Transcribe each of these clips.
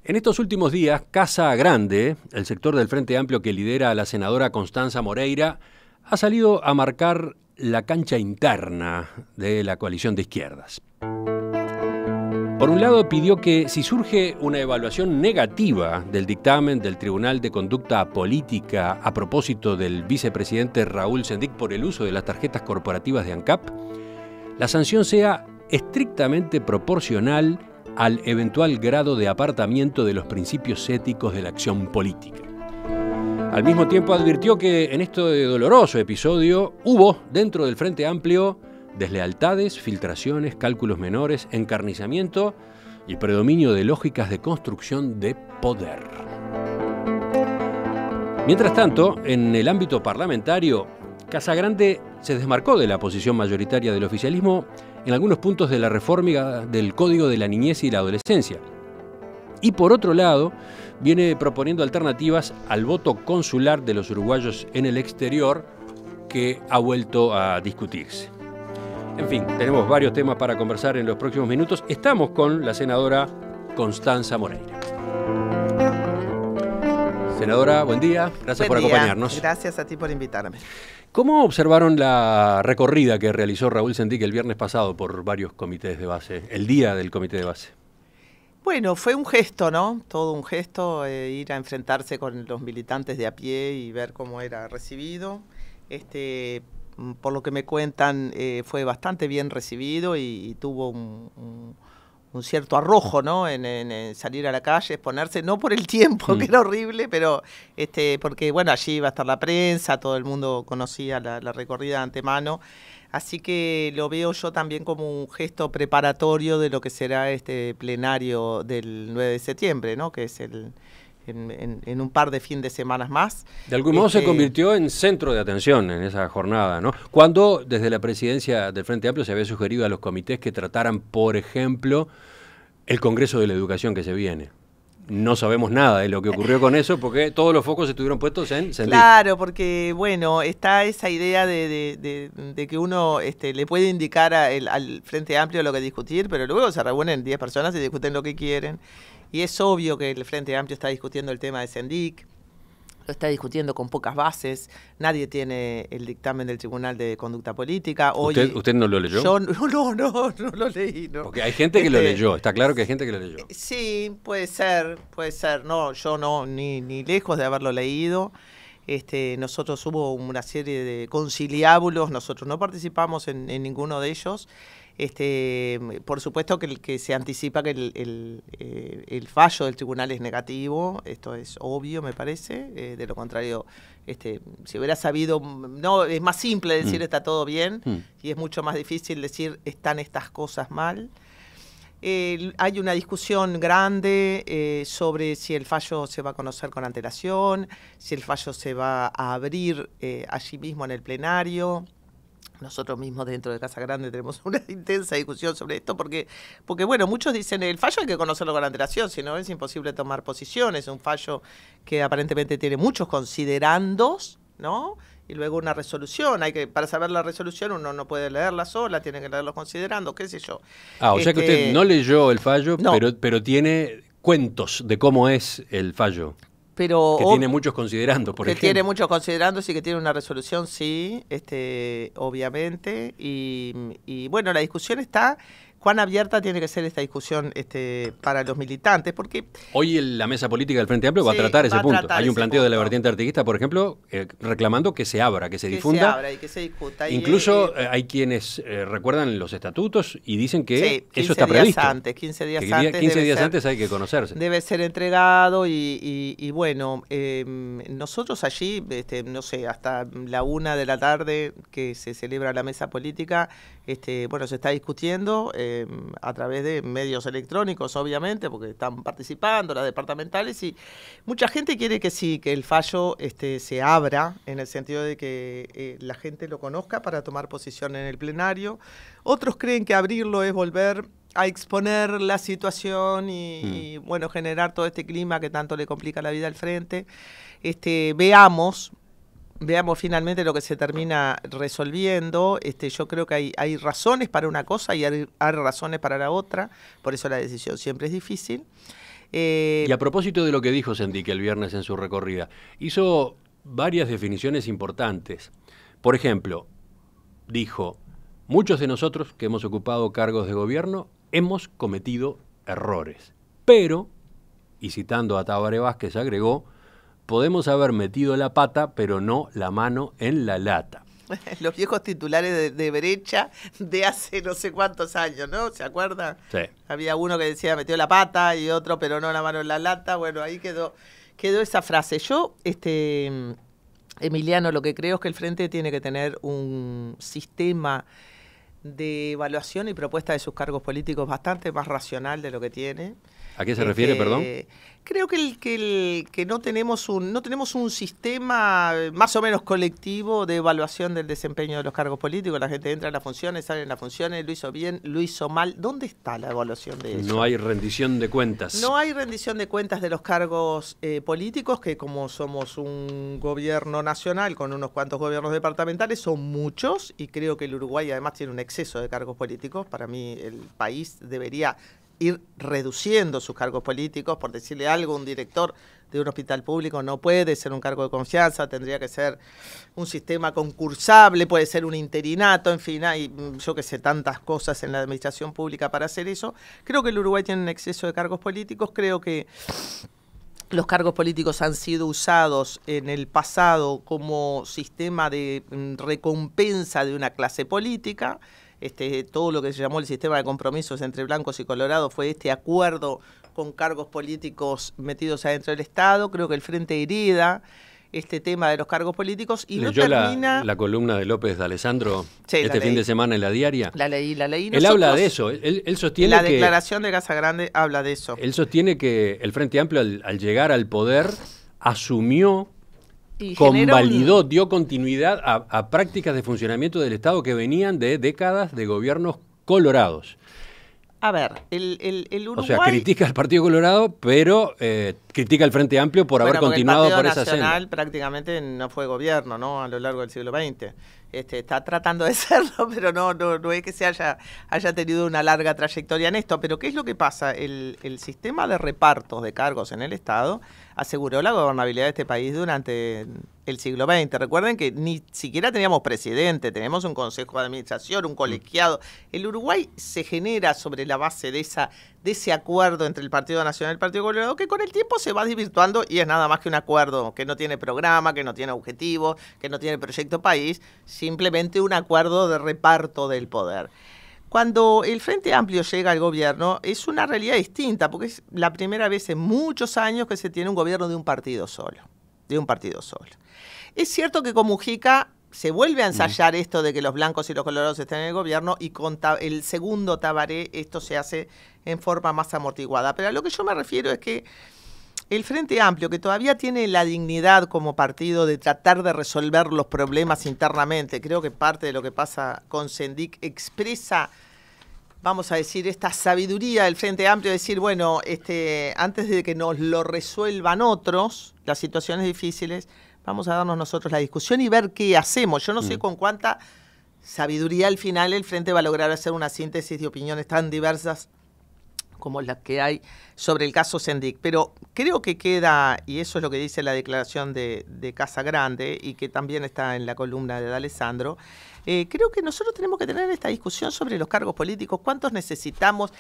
En estos últimos días, Casa Grande, el sector del Frente Amplio que lidera a la senadora Constanza Moreira, ha salido a marcar la cancha interna de la coalición de izquierdas. Por un lado, pidió que si surge una evaluación negativa del dictamen del Tribunal de Conducta Política a propósito del vicepresidente Raúl Sendic por el uso de las tarjetas corporativas de ANCAP, la sanción sea estrictamente proporcional al eventual grado de apartamiento de los principios éticos de la acción política. Al mismo tiempo advirtió que en este doloroso episodio hubo, dentro del Frente Amplio, deslealtades, filtraciones, cálculos menores, encarnizamiento y predominio de lógicas de construcción de poder. Mientras tanto, en el ámbito parlamentario, Casa Grande se desmarcó de la posición mayoritaria del oficialismo en algunos puntos de la reforma del Código de la Niñez y la Adolescencia. Y por otro lado, viene proponiendo alternativas al voto consular de los uruguayos en el exterior, que ha vuelto a discutirse. En fin, tenemos varios temas para conversar en los próximos minutos. Estamos con la senadora Constanza Moreira. Senadora, buen día. Gracias por acompañarnos. Gracias a ti por invitarme. ¿Cómo observaron la recorrida que realizó Raúl Sendic el viernes pasado por varios comités de base, el día del comité de base? Bueno, fue un gesto, ¿no? Todo un gesto, ir a enfrentarse con los militantes de a pie y ver cómo era recibido. Por lo que me cuentan, fue bastante bien recibido y tuvo un cierto arrojo, ¿no? En salir a la calle, exponerse, no por el tiempo, que era horrible, pero porque bueno, allí iba a estar la prensa, todo el mundo conocía la recorrida de antemano, así que lo veo yo también como un gesto preparatorio de lo que será este plenario del 9 de septiembre, ¿no? Que es en un par de fin de semanas más. De algún modo se convirtió en centro de atención en esa jornada, ¿no? Cuando desde la presidencia del Frente Amplio se había sugerido a los comités que trataran, por ejemplo, el Congreso de la Educación que se viene. No sabemos nada de lo que ocurrió con eso porque todos los focos estuvieron puestos en Sendic. Claro, porque bueno, está esa idea de que uno le puede indicar al Frente Amplio lo que discutir, pero luego se reúnen 10 personas y discuten lo que quieren. Y es obvio que el Frente Amplio está discutiendo el tema de Sendic, lo está discutiendo con pocas bases, nadie tiene el dictamen del Tribunal de Conducta Política. Hoy, ¿Usted no lo leyó? Yo no lo leí. No. Porque hay gente que lo leyó, está claro que hay gente que lo leyó. Sí, puede ser. No, yo no, ni lejos de haberlo leído. Nosotros hubo una serie de conciliábulos, nosotros no participamos en ninguno de ellos. Por supuesto que se anticipa que el fallo del tribunal es negativo, esto es obvio, me parece. De lo contrario, si hubiera sabido, no, es más simple decir está todo bien y es mucho más difícil decir están estas cosas mal. Hay una discusión grande sobre si el fallo se va a conocer con antelación, si el fallo se va a abrir allí mismo en el plenario. Nosotros mismos dentro de Casa Grande tenemos una intensa discusión sobre esto porque bueno, muchos dicen el fallo hay que conocerlo con antelación, si no es imposible tomar posiciones. Es un fallo que aparentemente tiene muchos considerandos, ¿no? Y luego una resolución. Para saber la resolución uno no puede leerla sola, tiene que leer los considerandos, qué sé yo. O sea que usted no leyó el fallo, no. pero tiene cuentos de cómo es el fallo. Pero que tiene muchos considerandos, por ejemplo. Que tiene muchos considerandos y que tiene una resolución, sí, obviamente. Y bueno, la discusión está, cuán abierta tiene que ser esta discusión para los militantes, porque... Hoy la mesa política del Frente Amplio va a tratar ese punto. Hay un planteo de la vertiente artiguista, por ejemplo, reclamando que se abra, que se difunda. Que se abra y que se discuta. Incluso hay quienes recuerdan los estatutos y dicen que eso está previsto. 15 días antes. 15 días antes hay que conocerse. Debe ser entregado y bueno, nosotros allí, no sé, hasta la 1 de la tarde que se celebra la mesa política, bueno, se está discutiendo a través de medios electrónicos, obviamente, porque están participando las departamentales y mucha gente quiere que sí, que el fallo se abra en el sentido de que la gente lo conozca para tomar posición en el plenario. Otros creen que abrirlo es volver a exponer la situación y bueno, generar todo este clima que tanto le complica la vida al frente. Veamos finalmente lo que se termina resolviendo. Yo creo que hay razones para una cosa y hay razones para la otra, por eso la decisión siempre es difícil. Y a propósito de lo que dijo Sendik el viernes en su recorrida, hizo varias definiciones importantes. Por ejemplo, dijo, muchos de nosotros que hemos ocupado cargos de gobierno hemos cometido errores, pero, y citando a Tabaré Vázquez, agregó, podemos haber metido la pata, pero no la mano en la lata. Los viejos titulares de Brecha de hace no sé cuántos años, ¿no? ¿Se acuerdan? Sí. Había uno que decía metió la pata y otro pero no la mano en la lata. Bueno, ahí quedó esa frase. Yo, Emiliano, lo que creo es que el Frente tiene que tener un sistema de evaluación y propuesta de sus cargos políticos bastante más racional de lo que tiene. ¿A qué se refiere, perdón? Creo que no tenemos un sistema más o menos colectivo de evaluación del desempeño de los cargos políticos. La gente entra en las funciones, sale en las funciones, lo hizo bien, lo hizo mal. ¿Dónde está la evaluación de eso? No hay rendición de cuentas. No hay rendición de cuentas de los cargos políticos, que como somos un gobierno nacional con unos cuantos gobiernos departamentales, son muchos, y creo que el Uruguay además tiene un exceso de cargos políticos. Para mí el país debería ir reduciendo sus cargos políticos. Por decirle algo, un director de un hospital público no puede ser un cargo de confianza, tendría que ser un sistema concursable, puede ser un interinato, en fin, hay, yo que sé, tantas cosas en la administración pública para hacer eso. Creo que el Uruguay tiene un exceso de cargos políticos, creo que los cargos políticos han sido usados en el pasado como sistema de recompensa de una clase política. Todo lo que se llamó el sistema de compromisos entre blancos y colorados fue este acuerdo con cargos políticos metidos adentro del Estado. Creo que el Frente hereda este tema de los cargos políticos y ¿Leyó no termina... la columna de López de Alessandro sí, fin de semana en La Diaria? La leí. Él habla de eso, él sostiene la declaración de Casa Grande habla de eso. Él sostiene que el Frente Amplio al llegar al poder asumió, convalidó, dio continuidad a prácticas de funcionamiento del Estado que venían de décadas de gobiernos colorados. A ver, el Uruguay... O sea, critica al Partido Colorado, pero critica al Frente Amplio por haber continuado por esa senda. El Partido Nacional prácticamente no fue gobierno, ¿no? A lo largo del siglo XX. Está tratando de serlo, pero no es que se haya tenido una larga trayectoria en esto. Pero ¿qué es lo que pasa? El sistema de repartos de cargos en el Estado aseguró la gobernabilidad de este país durante el siglo XX. Recuerden que ni siquiera teníamos presidente, tenemos un consejo de administración, un colegiado. El Uruguay se genera sobre la base de ese acuerdo entre el Partido Nacional y el Partido Colorado, que con el tiempo se va desvirtuando y es nada más que un acuerdo que no tiene programa, que no tiene objetivo, que no tiene proyecto país, simplemente un acuerdo de reparto del poder. Cuando el Frente Amplio llega al gobierno es una realidad distinta, porque es la primera vez en muchos años que se tiene un gobierno de un partido solo. Es cierto que con Mujica se vuelve a ensayar esto de que los blancos y los colorados estén en el gobierno, y con el segundo Tabaré esto se hace en forma más amortiguada. Pero a lo que yo me refiero es que el Frente Amplio, que todavía tiene la dignidad como partido de tratar de resolver los problemas internamente, creo que parte de lo que pasa con Sendik expresa, vamos a decir, esta sabiduría del Frente Amplio, de decir, bueno, antes de que nos lo resuelvan otros, las situaciones difíciles, vamos a darnos nosotros la discusión y ver qué hacemos. Yo no sé con cuánta sabiduría al final el Frente va a lograr hacer una síntesis de opiniones tan diversas como las que hay sobre el caso Sendik. Pero creo que queda, y eso es lo que dice la declaración de Casa Grande, y que también está en la columna de Alessandro, creo que nosotros tenemos que tener esta discusión sobre los cargos políticos, cuántos necesitamos,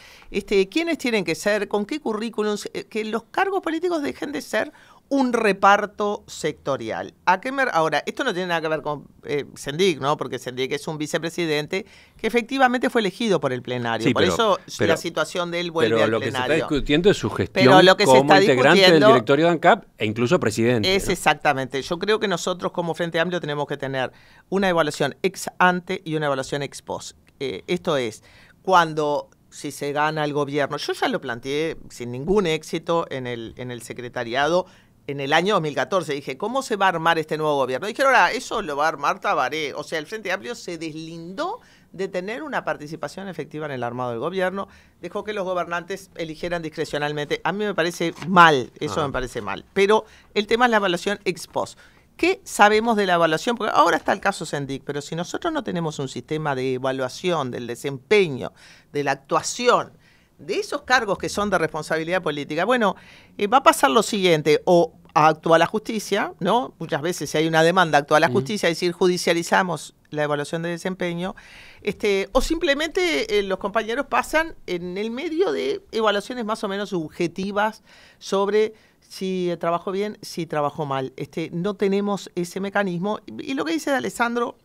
quiénes tienen que ser, con qué currículums, que los cargos políticos dejen de ser un reparto sectorial. Ahora, esto no tiene nada que ver con Sendik, ¿no? Porque Sendik es un vicepresidente que efectivamente fue elegido por el plenario. Sí, por eso la situación de él vuelve al plenario. Pero lo que se está discutiendo es su gestión como integrante del directorio de ANCAP e incluso presidente. Es, ¿no? Exactamente. Yo creo que nosotros como Frente Amplio tenemos que tener una evaluación ex ante y una evaluación ex post. Esto es, si se gana el gobierno, yo ya lo planteé sin ningún éxito en el secretariado, en el año 2014, dije, ¿cómo se va a armar este nuevo gobierno? Dijeron, ahora, eso lo va a armar Tabaré. O sea, el Frente Amplio se deslindó de tener una participación efectiva en el armado del gobierno, dejó que los gobernantes eligieran discrecionalmente. A mí me parece mal, eso me parece mal. Pero el tema es la evaluación ex post. ¿Qué sabemos de la evaluación? Porque ahora está el caso Sendik, pero si nosotros no tenemos un sistema de evaluación del desempeño, de la actuación de esos cargos que son de responsabilidad política, bueno, va a pasar lo siguiente, o actúa la justicia, ¿no? Muchas veces si hay una demanda, actúa la justicia, es decir, judicializamos la evaluación de desempeño, o simplemente los compañeros pasan en el medio de evaluaciones más o menos subjetivas sobre si trabajó bien, si trabajó mal. No tenemos ese mecanismo, y lo que dice de Alessandro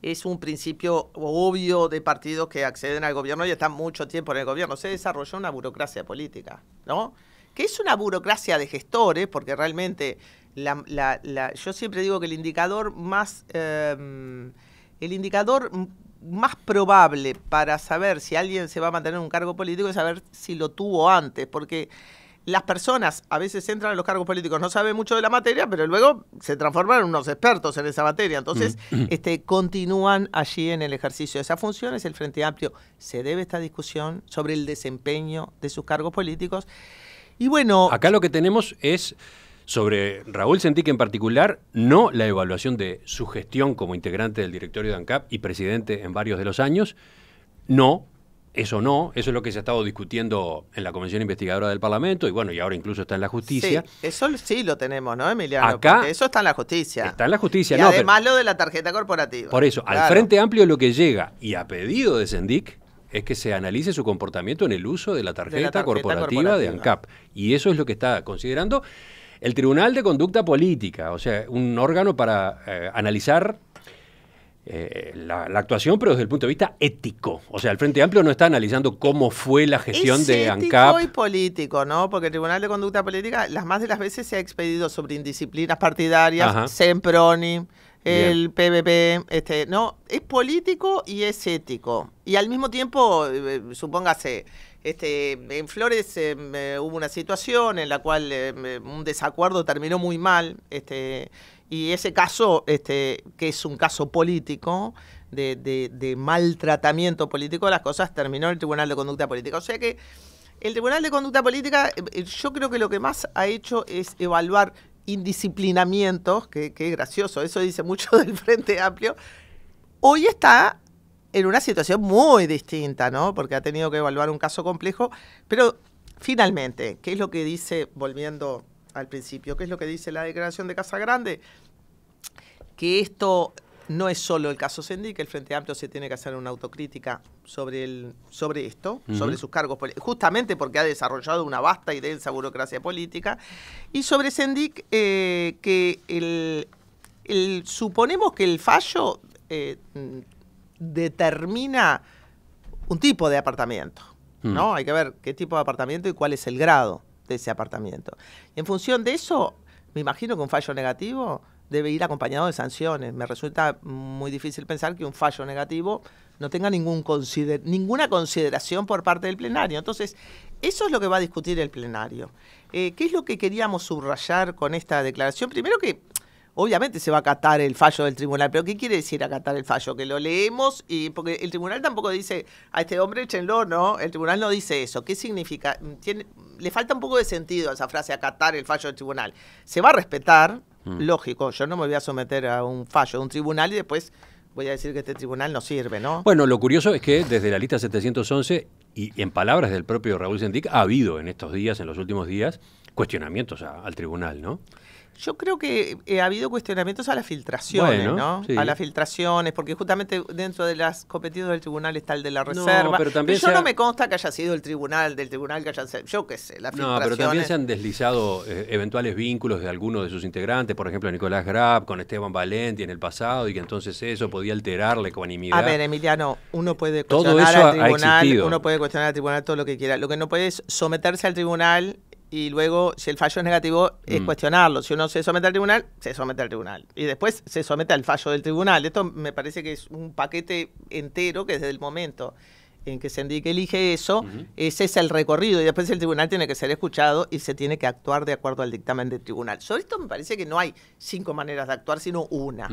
es un principio obvio de partidos que acceden al gobierno y están mucho tiempo en el gobierno. Se desarrolló una burocracia política, ¿no? Que es una burocracia de gestores, porque realmente yo siempre digo que el indicador más probable para saber si alguien se va a mantener en un cargo político es saber si lo tuvo antes, porque las personas a veces entran en los cargos políticos, no saben mucho de la materia, pero luego se transforman en unos expertos en esa materia. Entonces, continúan allí en el ejercicio de esas funciones. El Frente Amplio se debe esta discusión sobre el desempeño de sus cargos políticos. Y bueno, acá lo que tenemos es, sobre Raúl Sendic en particular, no la evaluación de su gestión como integrante del directorio de ANCAP y presidente en varios de los años, eso es lo que se ha estado discutiendo en la Comisión Investigadora del Parlamento y bueno, y ahora incluso está en la justicia. Sí, eso sí lo tenemos, ¿no, Emiliano? Acá porque eso está en la justicia. Está en la justicia, y además lo de la tarjeta corporativa. Por eso, claro, al Frente Amplio lo que llega, y a pedido de Sendic, es que se analice su comportamiento en el uso de la tarjeta corporativa de ANCAP. Y eso es lo que está considerando el Tribunal de Conducta Política, o sea, un órgano para analizar la actuación, pero desde el punto de vista ético. O sea, el Frente Amplio no está analizando cómo fue la gestión de ANCAP. Es ético y político, ¿no? Porque el Tribunal de Conducta Política, las más de las veces se ha expedido sobre indisciplinas partidarias, Semproni, el PVP, ¿no? Es político y es ético. Y al mismo tiempo, supóngase, en Flores hubo una situación en la cual un desacuerdo terminó muy mal, y ese caso, que es un caso político, de maltratamiento político, las cosas terminó en el Tribunal de Conducta Política. O sea que el Tribunal de Conducta Política, yo creo que lo que más ha hecho es evaluar indisciplinamientos, que es gracioso, eso dice mucho del Frente Amplio. Hoy está en una situación muy distinta, ¿no? Porque ha tenido que evaluar un caso complejo, pero finalmente, ¿qué es lo que dice, volviendo al principio, qué es lo que dice la declaración de Casagrande? Que esto no es solo el caso Sendic, que el Frente Amplio se tiene que hacer una autocrítica sobre esto, sobre sus cargos, justamente porque ha desarrollado una vasta y densa burocracia política, y sobre Sendic, que suponemos que el fallo determina un tipo de apartamento, ¿no? Hay que ver qué tipo de apartamento y cuál es el grado de ese apartamento. En función de eso, me imagino que un fallo negativo debe ir acompañado de sanciones. Me resulta muy difícil pensar que un fallo negativo no tenga ninguna consideración por parte del plenario. Entonces, eso es lo que va a discutir el plenario. ¿Qué es lo que queríamos subrayar con esta declaración? Primero que obviamente se va a acatar el fallo del tribunal, pero ¿qué quiere decir acatar el fallo? Que lo leemos, y porque el tribunal tampoco dice a este hombre échenlo, ¿no? El tribunal no dice eso. ¿Qué significa? Le falta un poco de sentido a esa frase, acatar el fallo del tribunal. Se va a respetar, lógico, yo no me voy a someter a un fallo de un tribunal y después voy a decir que este tribunal no sirve, ¿no? Bueno, lo curioso es que desde la lista 711, y en palabras del propio Raúl Sendic, ha habido en estos días, en los últimos días, cuestionamientos al tribunal, ¿no? Yo creo que ha habido cuestionamientos a las filtraciones, ¿no? Sí. A las filtraciones, porque justamente dentro de las competidos del tribunal está el de la reserva. Pero también no me consta que haya sido del tribunal que haya sido, yo qué sé, las filtraciones. No, pero también se han deslizado eventuales vínculos de algunos de sus integrantes, por ejemplo, Nicolás Grab con Esteban Valenti en el pasado, y que entonces eso podía alterar la ecuanimidad. A ver, Emiliano, uno puede cuestionar al tribunal, todo lo que quiera. Lo que no puede es someterse al tribunal y luego, si el fallo es negativo, es cuestionarlo. Si uno se somete al tribunal, se somete al tribunal. Y después se somete al fallo del tribunal. Esto me parece que es un paquete entero que desde el momento en que Sendic elige eso, ese es el recorrido. Y después el tribunal tiene que ser escuchado y se tiene que actuar de acuerdo al dictamen del tribunal. Sobre esto me parece que no hay 5 maneras de actuar, sino una.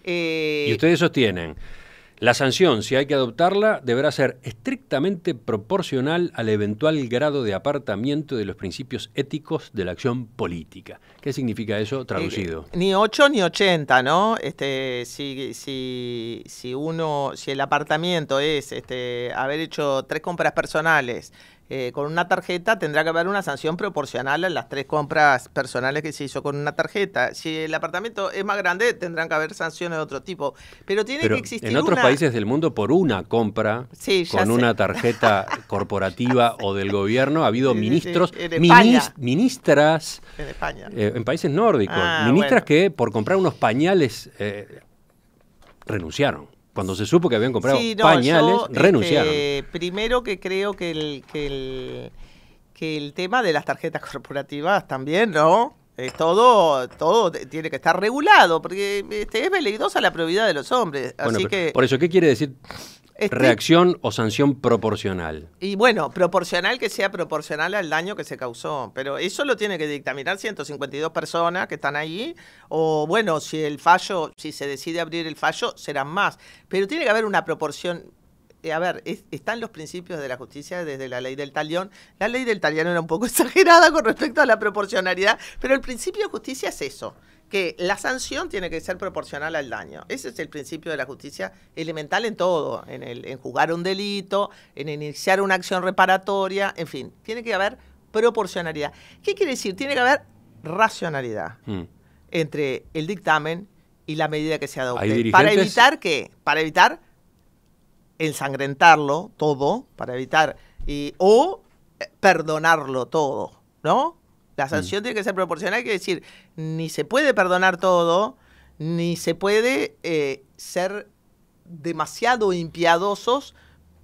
Y ustedes sostienen La sanción, si hay que adoptarla, deberá ser estrictamente proporcional al eventual grado de apartamiento de los principios éticos de la acción política. ¿Qué significa eso traducido? Ni 8 ni 80, ¿no? Si el apartamiento es haber hecho 3 compras personales con una tarjeta, tendrá que haber una sanción proporcional a las 3 compras personales que se hizo con una tarjeta. Si el apartamento es más grande, tendrán que haber sanciones de otro tipo. Pero tiene que existir en otros países del mundo, por una compra con una tarjeta corporativa o del gobierno, ha habido ministros, ministras, en España, en países nórdicos, ministras que por comprar unos pañales renunciaron. Cuando se supo que habían comprado pañales, renunciaron. Primero que creo que el tema de las tarjetas corporativas también, ¿no? Todo tiene que estar regulado, porque es veleidosa la probidad de los hombres. Bueno, así que por eso, ¿qué quiere decir reacción o sanción proporcional? Y bueno, proporcional, que sea proporcional al daño que se causó. Pero eso lo tiene que dictaminar 152 personas que están ahí. O bueno, si se decide abrir el fallo, serán más. Pero tiene que haber una proporción. Están los principios de la justicia desde la ley del talión. La ley del talión era un poco exagerada con respecto a la proporcionalidad, pero el principio de justicia es eso, que la sanción tiene que ser proporcional al daño. Ese es el principio de la justicia elemental en todo, en juzgar un delito, en iniciar una acción reparatoria, en fin, tiene que haber proporcionalidad. ¿Qué quiere decir? Tiene que haber racionalidad entre el dictamen y la medida que se adopte. ¿Para evitar qué? Para evitar ensangrentarlo todo, para evitar o perdonarlo todo, ¿no? La sanción tiene que ser proporcional, quiere decir, ni se puede perdonar todo, ni se puede ser demasiado impiadosos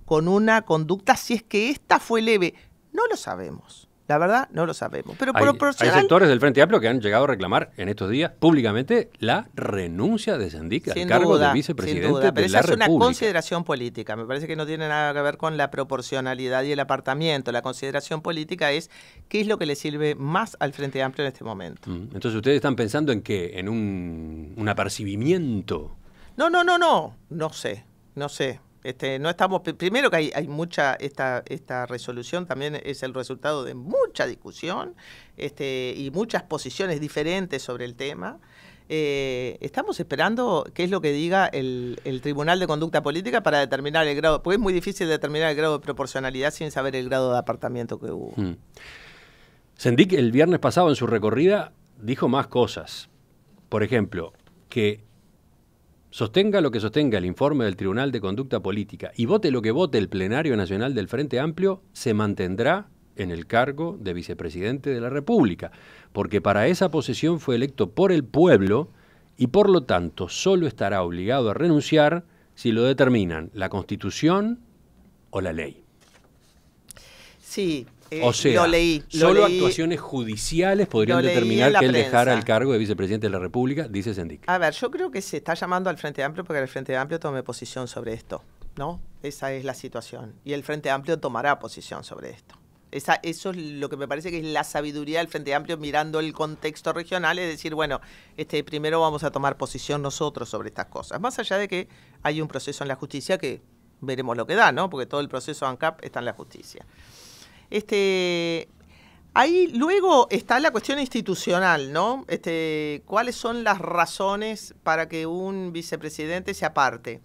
con una conducta si es que esta fue leve. No lo sabemos. La verdad, no lo sabemos. Pero hay sectores del Frente Amplio que han llegado a reclamar en estos días públicamente la renuncia de Sendik al cargo de vicepresidente de la República. Pero esa es una consideración política. Me parece que no tiene nada que ver con la proporcionalidad y el apartamiento. La consideración política es qué es lo que le sirve más al Frente Amplio en este momento. Entonces, ¿ustedes están pensando en qué? ¿En un apercibimiento? No sé. No estamos, primero que hay mucha, esta resolución también es el resultado de mucha discusión y muchas posiciones diferentes sobre el tema. Estamos esperando qué es lo que diga el Tribunal de Conducta Política para determinar el grado, porque es muy difícil determinar el grado de proporcionalidad sin saber el grado de apartamiento que hubo. Sendik el viernes pasado en su recorrida dijo más cosas. Por ejemplo, que sostenga lo que sostenga el informe del Tribunal de Conducta Política y vote lo que vote el Plenario Nacional del Frente Amplio, se mantendrá en el cargo de vicepresidente de la República, porque para esa posesión fue electo por el pueblo y por lo tanto solo estará obligado a renunciar si lo determinan la Constitución o la ley. Sí. O sea, lo leí. Actuaciones judiciales podrían determinar que él dejara el cargo de vicepresidente de la República, dice Sendik. A ver, yo creo que se está llamando al Frente Amplio porque el Frente Amplio tome posición sobre esto, ¿no? Esa es la situación. Y el Frente Amplio tomará posición sobre esto. Eso es lo que me parece que es la sabiduría del Frente Amplio mirando el contexto regional, es decir, bueno, primero vamos a tomar posición nosotros sobre estas cosas. Más allá de que hay un proceso en la justicia que veremos lo que da, ¿no? Porque todo el proceso ANCAP está en la justicia. Ahí luego está la cuestión institucional, ¿no? ¿Cuáles son las razones para que un vicepresidente se aparte?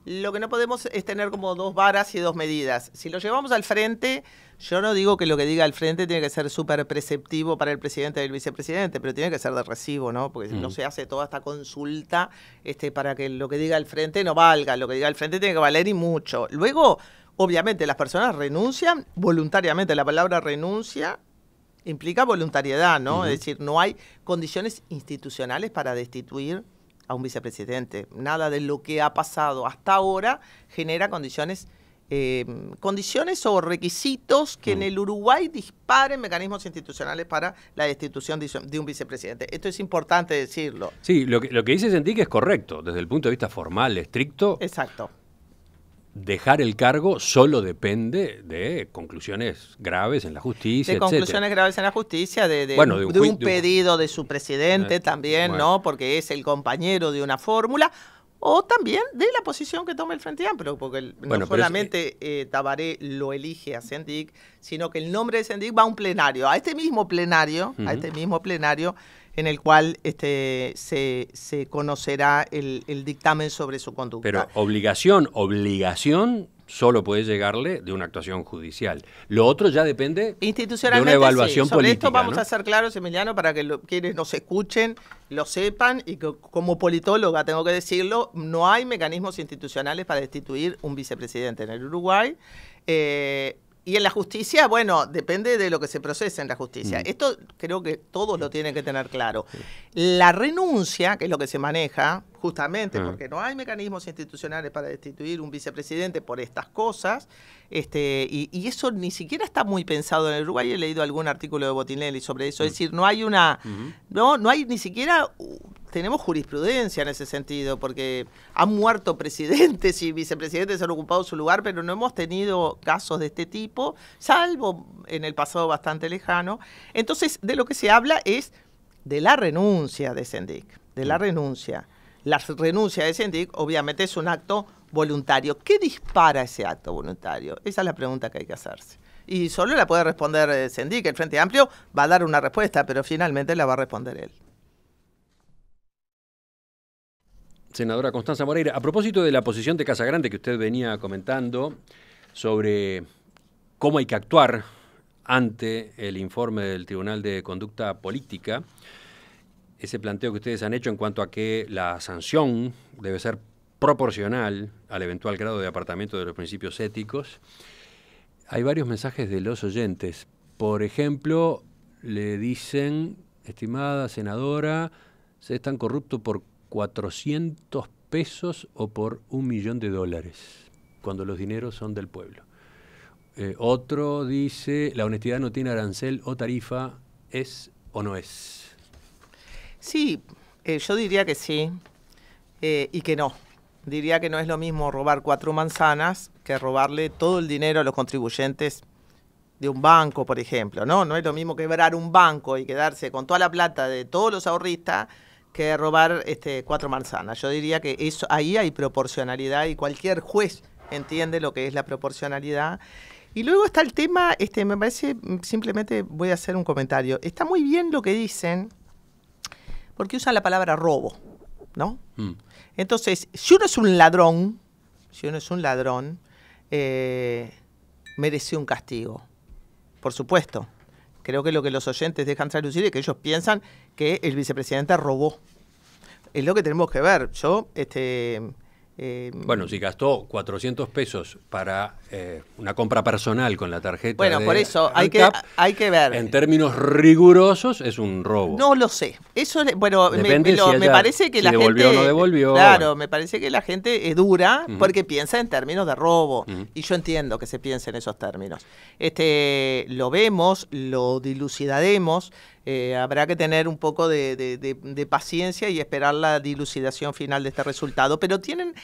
Lo que no podemos es tener como 2 varas y 2 medidas. Si lo llevamos al frente, yo no digo que lo que diga el frente tiene que ser súper preceptivo para el presidente y el vicepresidente, pero tiene que ser de recibo, ¿no? Porque no se hace toda esta consulta para que lo que diga el frente no valga. Lo que diga el frente tiene que valer y mucho. Luego, obviamente, las personas renuncian voluntariamente. La palabra renuncia implica voluntariedad, ¿no? Es decir, no hay condiciones institucionales para destituir a un vicepresidente. Nada de lo que ha pasado hasta ahora genera condiciones o requisitos que en el Uruguay disparen mecanismos institucionales para la destitución de un vicepresidente. Esto es importante decirlo. Sí, lo que dice Sendik es correcto. Desde el punto de vista formal, estricto. Exacto. Dejar el cargo solo depende de conclusiones graves en la justicia, etcétera. Conclusiones graves en la justicia, de un pedido de su presidente también, ¿no? Porque es el compañero de una fórmula, o también de la posición que tome el Frente Amplio, porque no solamente Tabaré lo elige a Sendik, sino que el nombre de Sendik va a un plenario, a este mismo plenario, en el cual se conocerá el dictamen sobre su conducta. Pero obligación solo puede llegarle de una actuación judicial. Lo otro ya depende de una evaluación sobre política. Esto vamos a ser claros, Emiliano, para que quienes nos escuchen lo sepan, y que como politóloga tengo que decirlo, no hay mecanismos institucionales para destituir un vicepresidente en el Uruguay. Y en la justicia, bueno, depende de lo que se procese en la justicia. Esto creo que todos lo tienen que tener claro. La renuncia, que es lo que se maneja, justamente porque no hay mecanismos institucionales para destituir un vicepresidente por estas cosas, y eso ni siquiera está muy pensado en el Uruguay. He leído algún artículo de Botinelli sobre eso. Es decir, no hay no hay ni siquiera... Tenemos jurisprudencia en ese sentido, porque han muerto presidentes y vicepresidentes, han ocupado su lugar, pero no hemos tenido casos de este tipo, salvo en el pasado bastante lejano. Entonces, de lo que se habla es de la renuncia de Sendik, de la renuncia. La renuncia de Sendik, obviamente, es un acto voluntario. ¿Qué dispara ese acto voluntario? Esa es la pregunta que hay que hacerse. Y solo la puede responder Sendik. El Frente Amplio va a dar una respuesta, pero finalmente la va a responder él. Senadora Constanza Moreira, a propósito de la posición de Casagrande que usted venía comentando sobre cómo hay que actuar ante el informe del Tribunal de Conducta Política, ese planteo que ustedes han hecho en cuanto a que la sanción debe ser proporcional al eventual grado de apartamiento de los principios éticos, hay varios mensajes de los oyentes. Por ejemplo, le dicen, estimada senadora, se es tan corrupto por 400 pesos o por $1.000.000, cuando los dineros son del pueblo. Otro dice, la honestidad no tiene arancel o tarifa, ¿es o no es? Sí, yo diría que sí y que no. Diría que no es lo mismo robar 4 manzanas que robarle todo el dinero a los contribuyentes de un banco, por ejemplo, ¿no? No es lo mismo quebrar un banco y quedarse con toda la plata de todos los ahorristas que robar 4 manzanas. Yo diría que eso, ahí hay proporcionalidad y cualquier juez entiende lo que es la proporcionalidad. Y luego está el tema, me parece, simplemente voy a hacer un comentario. Está muy bien lo que dicen, porque usan la palabra robo, ¿no? Entonces, si uno es un ladrón, merece un castigo, por supuesto. Creo que lo que los oyentes dejan traslucir es que ellos piensan que el vicepresidente robó. Es lo que tenemos que ver. Yo, bueno, si gastó 400 pesos para una compra personal con la tarjeta. Bueno, por eso hay que ver. En términos rigurosos es un robo. No lo sé. Eso, bueno, me parece que si la devolvió gente o no devolvió. Claro, me parece que la gente es dura porque piensa en términos de robo. Y yo entiendo que se piense en esos términos. Lo vemos, lo dilucidaremos. Habrá que tener un poco de paciencia y esperar la dilucidación final de este resultado, pero tienen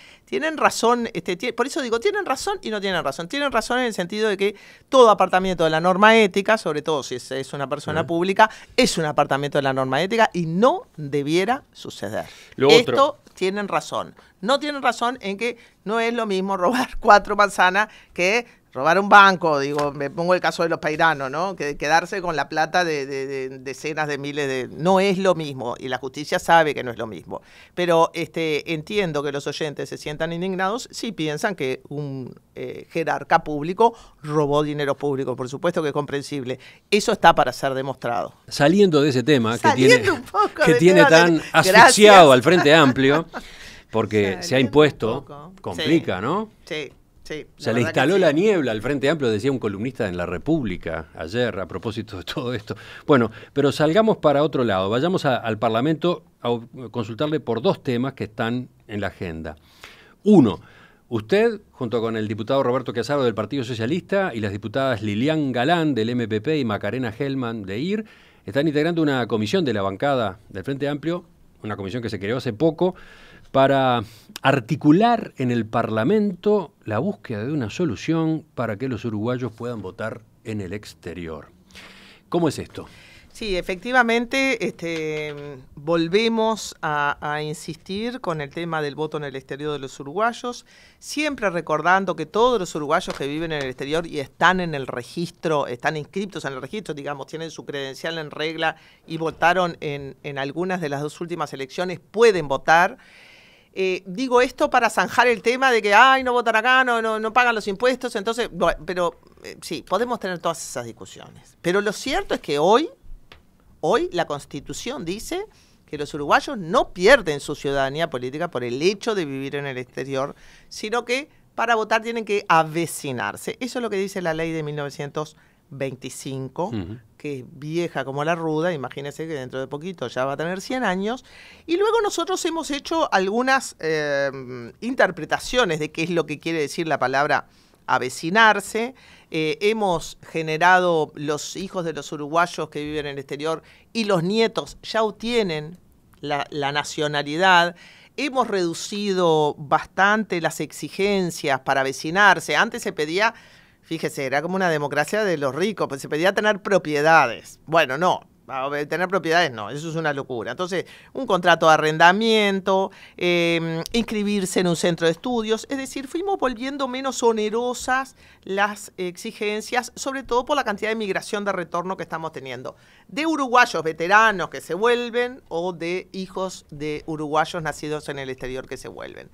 razón, por eso digo, tienen razón y no tienen razón. Tienen razón en el sentido de que todo apartamiento de la norma ética, sobre todo si es una persona pública, es un apartamiento de la norma ética y no debiera suceder. Esto tienen razón. No tienen razón en que no es lo mismo robar 4 manzanas que robar un banco. Digo, me pongo el caso de los pairanos, ¿no? Que quedarse con la plata de decenas de miles de... No es lo mismo, y la justicia sabe que no es lo mismo. Pero entiendo que los oyentes se sientan indignados si piensan que un jerarca público robó dinero público. Por supuesto que es comprensible. Eso está para ser demostrado. Saliendo de ese tema que tiene tan asfixiado al Frente Amplio, porque se ha impuesto, complica, ¿no? Sí. Sí, se le instaló la niebla al Frente Amplio, decía un columnista en La República ayer a propósito de todo esto. Bueno, pero salgamos para otro lado. Vayamos al Parlamento a consultarle por 2 temas que están en la agenda. Uno, usted, junto con el diputado Roberto Chiazaro del Partido Socialista y las diputadas Lilian Galán del MPP y Macarena Hellman de IR, están integrando una comisión de la bancada del Frente Amplio, una comisión que se creó hace poco, para articular en el Parlamento la búsqueda de una solución para que los uruguayos puedan votar en el exterior. ¿Cómo es esto? Sí, efectivamente, volvemos a insistir con el tema del voto en el exterior de los uruguayos, siempre recordando que todos los uruguayos que viven en el exterior y están en el registro, están inscritos en el registro, digamos, tienen su credencial en regla y votaron en algunas de las 2 últimas elecciones, pueden votar. Digo esto para zanjar el tema de que, ay, no votan acá, no pagan los impuestos, entonces, bueno, pero sí, podemos tener todas esas discusiones. Pero lo cierto es que hoy la Constitución dice que los uruguayos no pierden su ciudadanía política por el hecho de vivir en el exterior, sino que para votar tienen que avecinarse. Eso es lo que dice la ley de 1925, que es vieja como la ruda, imagínense que dentro de poquito ya va a tener 100 años. Y luego nosotros hemos hecho algunas interpretaciones de qué es lo que quiere decir la palabra avecinarse. Hemos generado los hijos de los uruguayos que viven en el exterior y los nietos ya obtienen la nacionalidad. Hemos reducido bastante las exigencias para avecinarse. Antes se pedía, fíjese, era como una democracia de los ricos, pues se pedía tener propiedades. Bueno, no. Tener propiedades no, eso es una locura. Entonces, un contrato de arrendamiento, inscribirse en un centro de estudios, es decir, fuimos volviendo menos onerosas las exigencias, sobre todo por la cantidad de migración de retorno que estamos teniendo, de uruguayos veteranos que se vuelven o de hijos de uruguayos nacidos en el exterior que se vuelven.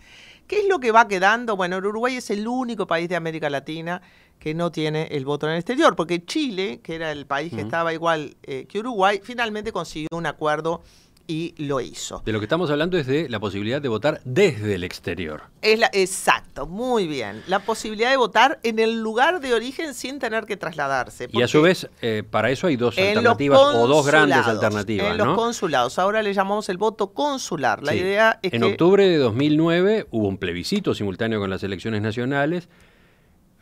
¿Qué es lo que va quedando? Bueno, el Uruguay es el único país de América Latina que no tiene el voto en el exterior, porque Chile, que era el país que estaba igual que Uruguay, finalmente consiguió un acuerdo y lo hizo. De lo que estamos hablando es de la posibilidad de votar desde el exterior. Exacto, muy bien. La posibilidad de votar en el lugar de origen sin tener que trasladarse. Y a su vez, para eso hay 2 alternativas o 2 grandes alternativas, en ¿no? los consulados. Ahora le llamamos el voto consular. La idea es en octubre de 2009 hubo un plebiscito simultáneo con las elecciones nacionales.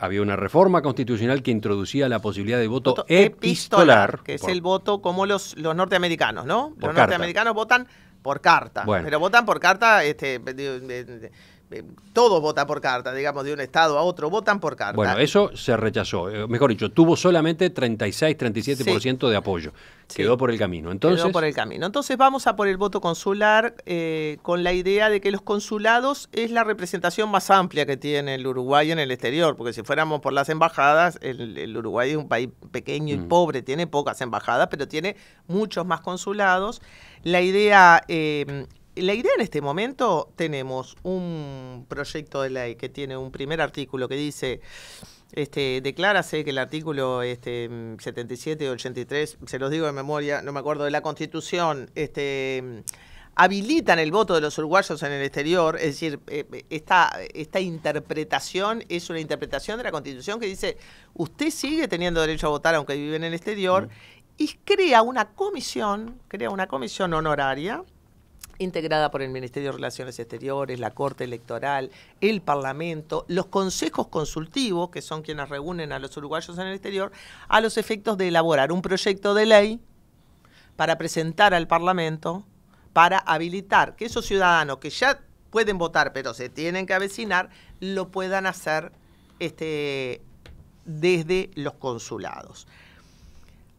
Había una reforma constitucional que introducía la posibilidad de voto epistolar. Que es el voto como los norteamericanos, ¿no? Los carta. norteamericanos votan por carta. Bueno. Pero votan por carta, todos votan por carta, digamos, de un estado a otro, votan por carta. Bueno, eso se rechazó. Mejor dicho, tuvo solamente 36-37% de apoyo. Quedó por el camino. Quedó por el camino. Entonces vamos a por el voto consular con la idea de que los consulados es la representación más amplia que tiene el Uruguay en el exterior, porque si fuéramos por las embajadas, el Uruguay es un país pequeño y pobre, tiene pocas embajadas, pero tiene muchos más consulados. La idea en este momento, tenemos un proyecto de ley que tiene un primer artículo que dice, declárase que el artículo 77 y 83, se los digo de memoria, no me acuerdo, de la Constitución, habilitan el voto de los uruguayos en el exterior. Es decir, esta interpretación es una interpretación de la Constitución que dice, usted sigue teniendo derecho a votar aunque vive en el exterior, y crea una comisión honoraria, integrada por el Ministerio de Relaciones Exteriores, la Corte Electoral, el Parlamento, los consejos consultivos, que son quienes reúnen a los uruguayos en el exterior, a los efectos de elaborar un proyecto de ley para presentar al Parlamento, para habilitar que esos ciudadanos que ya pueden votar, pero se tienen que avecinar, lo puedan hacer desde los consulados.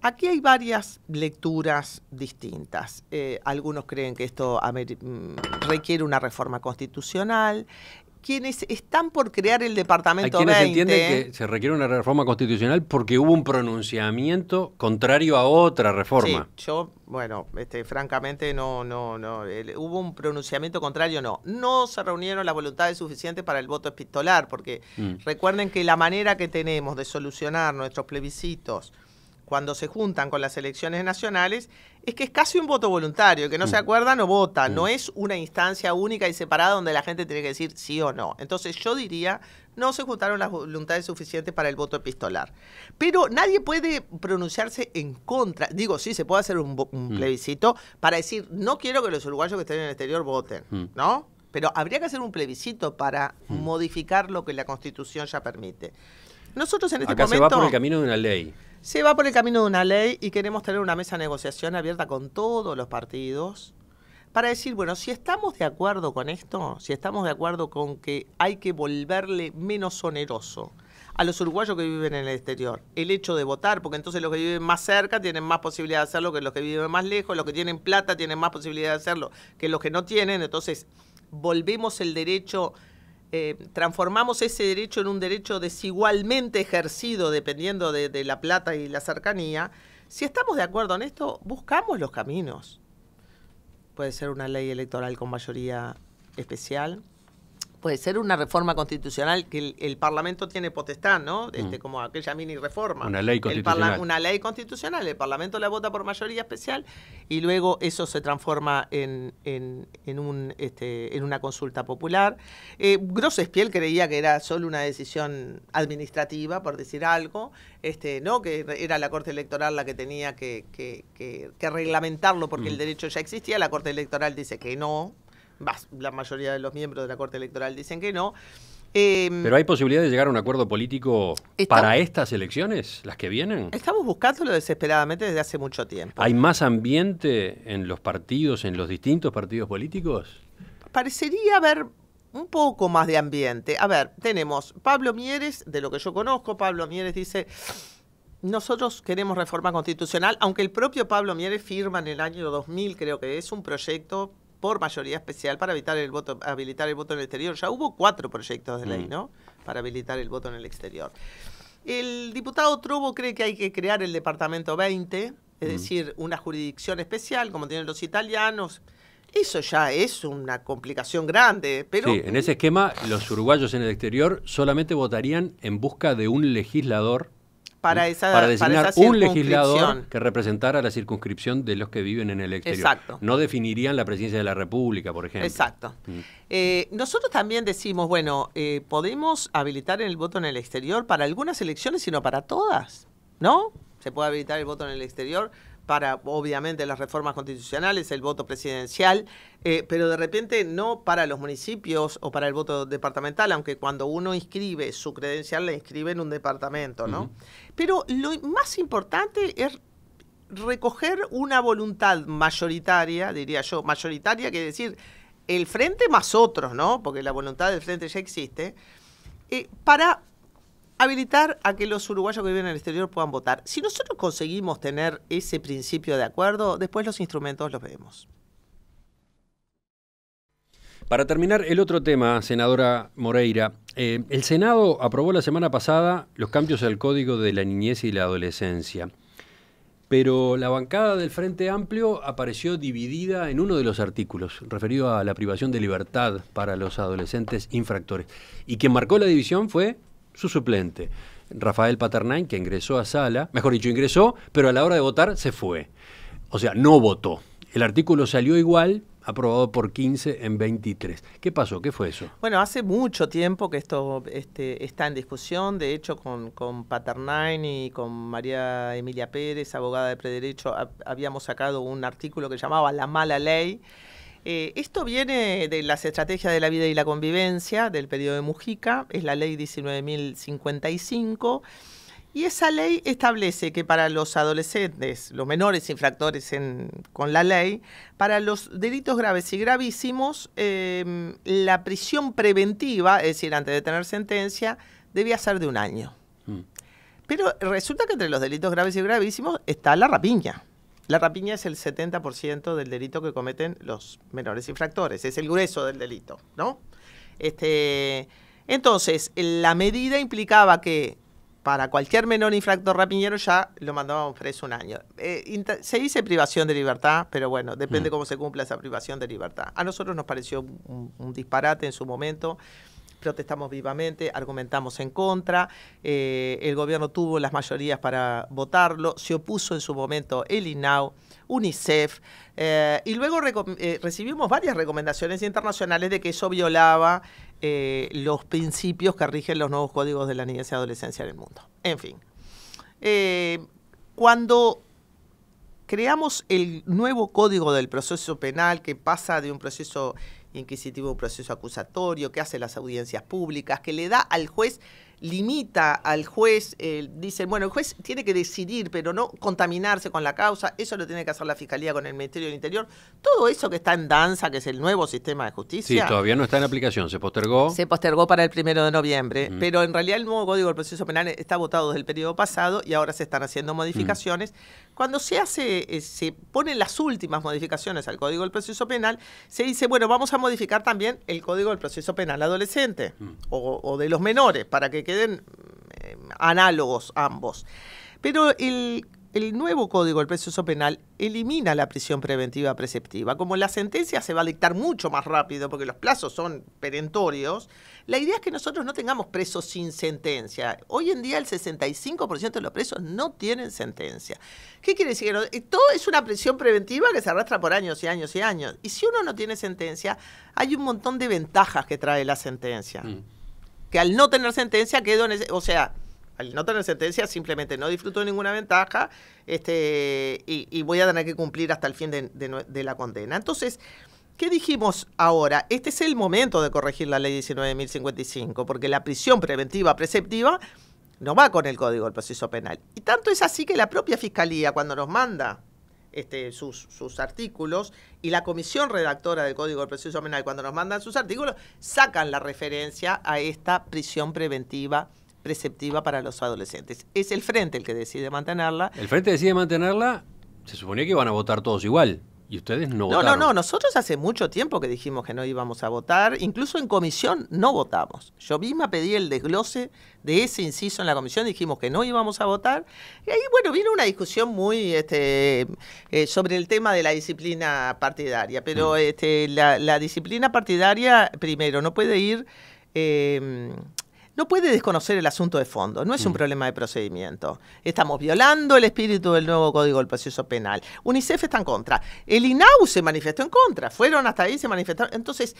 Aquí hay varias lecturas distintas. Algunos creen que esto requiere una reforma constitucional. Quienes están por crear el Departamento 20... Hay quienes entienden que se requiere una reforma constitucional porque hubo un pronunciamiento contrario a otra reforma. Sí, yo, bueno, francamente no. Hubo un pronunciamiento contrario, no. No se reunieron las voluntades suficientes para el voto epistolar, porque recuerden que la manera que tenemos de solucionar nuestros plebiscitos cuando se juntan con las elecciones nacionales, es que es casi un voto voluntario, que no se acuerdan o votan, no es una instancia única y separada donde la gente tiene que decir sí o no. Entonces yo diría, no se juntaron las voluntades suficientes para el voto epistolar. Pero nadie puede pronunciarse en contra. Digo, sí, se puede hacer un plebiscito para decir, no quiero que los uruguayos que estén en el exterior voten, ¿no? Pero habría que hacer un plebiscito para modificar lo que la Constitución ya permite. Nosotros en este momento... Acá se va por el camino de una ley. Se va por el camino de una ley y queremos tener una mesa de negociación abierta con todos los partidos para decir, bueno, si estamos de acuerdo con esto, si estamos de acuerdo con que hay que volverle menos oneroso a los uruguayos que viven en el exterior. El hecho de votar, porque entonces los que viven más cerca tienen más posibilidad de hacerlo que los que viven más lejos, los que tienen plata tienen más posibilidad de hacerlo que los que no tienen, entonces volvemos el derecho, transformamos ese derecho en un derecho desigualmente ejercido dependiendo de la plata y la cercanía. Si estamos de acuerdo en esto, buscamos los caminos. Puede ser una ley electoral con mayoría especial, puede ser una reforma constitucional que el Parlamento tiene potestad, ¿no? Como aquella mini reforma. Una ley constitucional. Una ley constitucional, el Parlamento la vota por mayoría especial y luego eso se transforma en una consulta popular. Grossespiel creía que era solo una decisión administrativa, por decir algo, ¿no? Que era la Corte Electoral la que tenía que reglamentarlo porque el derecho ya existía. La Corte Electoral dice que no. La mayoría de los miembros de la Corte Electoral dicen que no. ¿Pero hay posibilidad de llegar a un acuerdo político para estas elecciones, las que vienen? Estamos buscándolo desesperadamente desde hace mucho tiempo. ¿Hay más ambiente en los partidos, en los distintos partidos políticos? Parecería haber un poco más de ambiente. A ver, tenemos Pablo Mieres, de lo que yo conozco, Pablo Mieres dice... Nosotros queremos reforma constitucional, aunque el propio Pablo Mieres firma en el año 2000, creo que es un proyecto por mayoría especial para habilitar el voto en el exterior. Ya hubo 4 proyectos de ley, ¿no? Para habilitar el voto en el exterior. El diputado Trovo cree que hay que crear el departamento 20, es decir, una jurisdicción especial, como tienen los italianos. Eso ya es una complicación grande, pero... Sí, en ese esquema, los uruguayos en el exterior solamente votarían en busca de un legislador para designar un legislador que representara la circunscripción de los que viven en el exterior. Exacto. No definirían la presidencia de la República, por ejemplo. Exacto. Nosotros también decimos, bueno, podemos habilitar el voto en el exterior para algunas elecciones, sino para todas, ¿no? Se puede habilitar el voto en el exterior para, obviamente, las reformas constitucionales, el voto presidencial, pero de repente no para los municipios o para el voto departamental, aunque cuando uno inscribe su credencial, la inscribe en un departamento, ¿no? Pero lo más importante es recoger una voluntad mayoritaria, diría yo, mayoritaria, que decir, el frente más otros, ¿no? Porque la voluntad del frente ya existe, para habilitar a que los uruguayos que viven en el exterior puedan votar. Si nosotros conseguimos tener ese principio de acuerdo, después los instrumentos los vemos. Para terminar, el otro tema, senadora Moreira. El Senado aprobó la semana pasada los cambios al Código de la Niñez y la Adolescencia. Pero la bancada del Frente Amplio apareció dividida en uno de los artículos, referido a la privación de libertad para los adolescentes infractores. Y quien marcó la división fue su suplente, Rafael Paternain, que ingresó a sala, mejor dicho, ingresó, pero a la hora de votar se fue. O sea, no votó. El artículo salió igual, aprobado por 15 en 23. ¿Qué pasó? ¿Qué fue eso? Bueno, hace mucho tiempo que esto está en discusión. De hecho, con Paternain y con María Emilia Pérez, abogada de Prederecho, habíamos sacado un artículo que llamaba La Mala Ley. Esto viene de las estrategias de la vida y la convivencia del periodo de Mujica, es la ley 19.055, y esa ley establece que para los adolescentes, los menores infractores con la ley, para los delitos graves y gravísimos, la prisión preventiva, es decir, antes de tener sentencia, debía ser de 1 año. Pero resulta que entre los delitos graves y gravísimos está la rapiña. La rapiña es el 70% del delito que cometen los menores infractores, es el grueso del delito, ¿no? Entonces, la medida implicaba que para cualquier menor infractor rapiñero ya lo mandábamos preso 1 año. Se dice privación de libertad, pero bueno, depende cómo se cumpla esa privación de libertad. A nosotros nos pareció un disparate en su momento. Protestamos vivamente, argumentamos en contra, el gobierno tuvo las mayorías para votarlo, se opuso en su momento el INAU, UNICEF, y luego recibimos varias recomendaciones internacionales de que eso violaba los principios que rigen los nuevos códigos de la niñez y adolescencia en el mundo. En fin, cuando creamos el nuevo código del proceso penal que pasa de un proceso inquisitivo, un proceso acusatorio, que hace las audiencias públicas, que le da al juez limita al juez, dicen, bueno, el juez tiene que decidir, pero no contaminarse con la causa, eso lo tiene que hacer la Fiscalía con el Ministerio del Interior. Todo eso que está en danza, que es el nuevo sistema de justicia. Sí, todavía no está en aplicación, se postergó. Se postergó para el 1 de noviembre, pero en realidad el nuevo Código del Proceso Penal está votado desde el periodo pasado y ahora se están haciendo modificaciones. Cuando se ponen las últimas modificaciones al Código del Proceso Penal, se dice, bueno, vamos a modificar también el Código del Proceso Penal adolescente o de los menores, para que queden análogos ambos. Pero el nuevo Código del Proceso Penal elimina la prisión preventiva preceptiva. Como la sentencia se va a dictar mucho más rápido porque los plazos son perentorios, la idea es que nosotros no tengamos presos sin sentencia. Hoy en día el 65% de los presos no tienen sentencia. ¿Qué quiere decir? Todo es una prisión preventiva que se arrastra por años y años y años. Y si uno no tiene sentencia, hay un montón de ventajas que trae la sentencia. Que al no tener sentencia quedo en ese... O sea, al no tener sentencia simplemente no disfruto de ninguna ventaja y voy a tener que cumplir hasta el fin de la condena. Entonces, ¿qué dijimos ahora? Este es el momento de corregir la ley 19.055, porque la prisión preventiva preceptiva no va con el Código del Proceso Penal. Y tanto es así que la propia Fiscalía, cuando nos manda sus artículos, y la comisión redactora del Código del Proceso Penal, cuando nos mandan sus artículos, sacan la referencia a esta prisión preventiva preceptiva para los adolescentes. Es el Frente el que decide mantenerla. El Frente decide mantenerla, se suponía que iban a votar todos igual, y ustedes no votaron. No, nosotros hace mucho tiempo que dijimos que no íbamos a votar, incluso en comisión no votamos. Yo misma pedí el desglose de ese inciso en la comisión, dijimos que no íbamos a votar, y ahí, bueno, vino una discusión muy sobre el tema de la disciplina partidaria, pero la disciplina partidaria, primero, no puede ir... no puede desconocer el asunto de fondo, no es un problema de procedimiento. Estamos violando el espíritu del nuevo Código del Proceso Penal. UNICEF está en contra. El INAU se manifestó en contra. Fueron hasta ahí, se manifestaron. Entonces,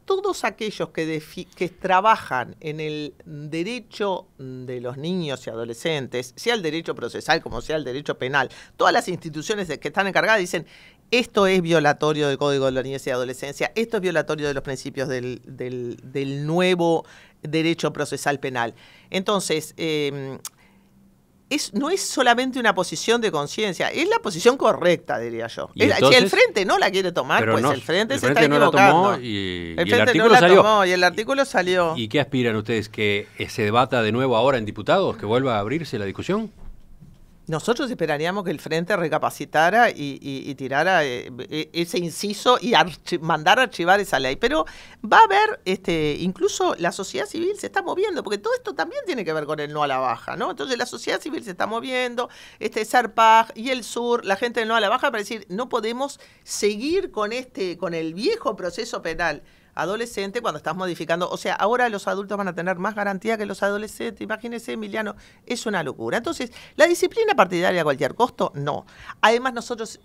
todos aquellos que trabajan en el derecho de los niños y adolescentes, sea el derecho procesal como sea el derecho penal, todas las instituciones que están encargadas dicen: esto es violatorio del Código de la Niñez y Adolescencia, esto es violatorio de los principios del nuevo derecho procesal penal. Entonces, no es solamente una posición de conciencia, es la posición correcta, diría yo. Si el Frente no la quiere tomar, pues el Frente se está equivocando. Y el artículo salió. ¿Y qué aspiran ustedes? ¿Que se debata de nuevo ahora en diputados? ¿Que vuelva a abrirse la discusión? Nosotros esperaríamos que el Frente recapacitara y tirara ese inciso y mandar a archivar esa ley. Pero va a haber, incluso la sociedad civil se está moviendo, porque todo esto también tiene que ver con el no a la baja, ¿no? Entonces la sociedad civil se está moviendo, Serpag y el Sur, la gente del no a la baja, para decir, no podemos seguir con el viejo proceso penal adolescente cuando estás modificando. O sea, ahora los adultos van a tener más garantía que los adolescentes. Imagínese, Emiliano, es una locura. Entonces, la disciplina partidaria a cualquier costo, no. Además, nosotros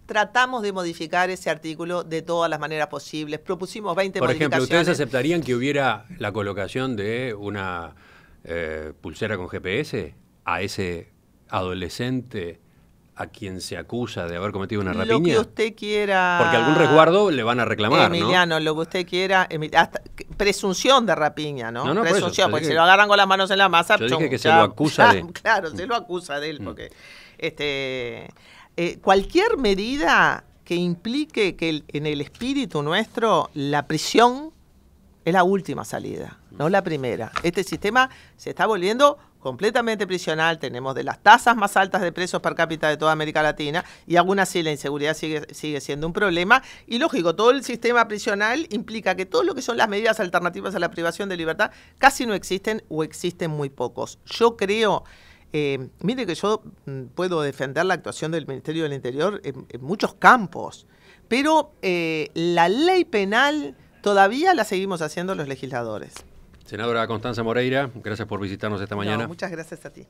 tratamos de modificar ese artículo de todas las maneras posibles. Propusimos 20 modificaciones. Por ejemplo, ¿ustedes aceptarían que hubiera la colocación de una pulsera con GPS a ese adolescente a quien se acusa de haber cometido una rapiña? Lo que usted quiera. Porque algún resguardo le van a reclamar, Emiliano, ¿no? Lo que usted quiera, hasta presunción de rapiña, ¿no? No, presunción, porque si lo agarran con las manos en la masa. Yo dije que se lo acusa de... Claro, se lo acusa de él, porque cualquier medida que implique que en el espíritu nuestro la prisión es la última salida, no la primera. Este sistema se está volviendo completamente prisional, tenemos de las tasas más altas de presos per cápita de toda América Latina, y aún así la inseguridad sigue siendo un problema, y lógico, todo el sistema prisional implica que todo lo que son las medidas alternativas a la privación de libertad casi no existen o existen muy pocos. Yo creo, mire que yo puedo defender la actuación del Ministerio del Interior en muchos campos, pero la ley penal todavía la seguimos haciendo los legisladores. Senadora Constanza Moreira, gracias por visitarnos esta mañana. No, muchas gracias a ti.